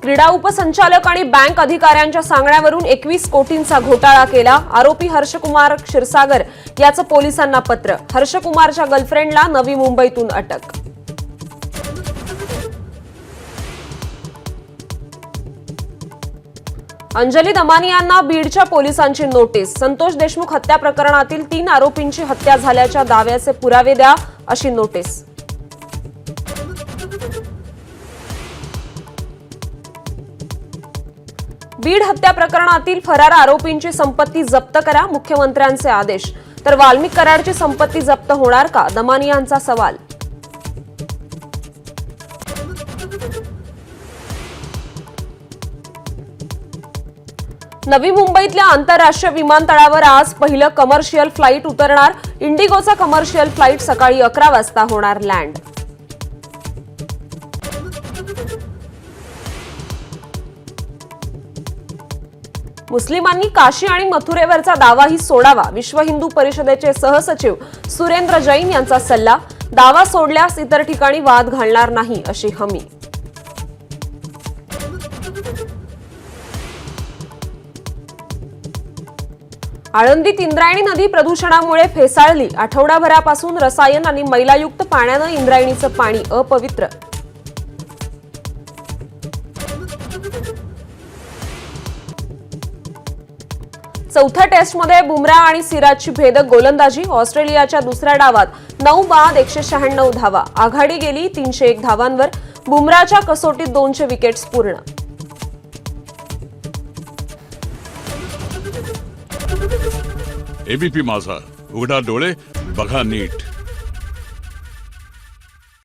क्रीडा उपसंचालक आणि बँक अधिकाऱ्यांच्या सांगण्यावरून 21 कोटींचा घोटाळा केला। आरोपी हर्षकुमार क्षीरसागर याचं पोलिसांना पत्र। हर्षकुमारच्या गर्लफ्रेंडला नवी मुंबईतून अटक। अंजली दमानी यांना बीडच्या पोलिसांची नोटीस। संतोष देशमुख हत्या प्रकरणातील 3 आरोपींची हत्या झाल्याच्या दाव्याचे पुरावे द्या अशी नोटीस। बीड हत्या प्रकरणातील फरार आरोपींची संपत्ती जप्त करा, मुख्यमंत्र्यांचे आदेश। तर वाल्मिक कराडची संपत्ती जप्त होणार का, दमानी यांचा सवाल। नवी मुंबईतल्या आंतरराष्ट्रीय विमानतळावर आज पहिलं कमर्शियल फ्लाइट उतरणार। इंडिगोचा कमर्शियल फ्लाइट सकाळी 11 वाजता होणार लँड। मुस्लिमांनी काशी आणि मथुरेवरचा दावाही सोडावा, विश्व हिंदू परिषदेचे सहसचिव सुरेंद्र जैन यांचा सल्ला। दावा सोडल्यास इतर ठिकाणी वाद घालणार नाही अशी हमी। आळंदीत इंद्रायणी नदी प्रदूषणामुळे फेसाळली। आठवडाभरापासून रसायन आणि मैलायुक्त पाण्यानं इंद्रायणीचं पाणी अपवित्र। चौथ्या टेस्टमध्ये बुमराह आणि सिराजची भेदक गोलंदाजी। ऑस्ट्रेलियाच्या दुसऱ्या डावात 9 बाद 196 धावा। आघाडी गेली 301 धावांवर। बुमराहच्या कसोटीत 200 विकेट्स पूर्ण। एबीपी माझा, उघडा डोळे बघा नीट।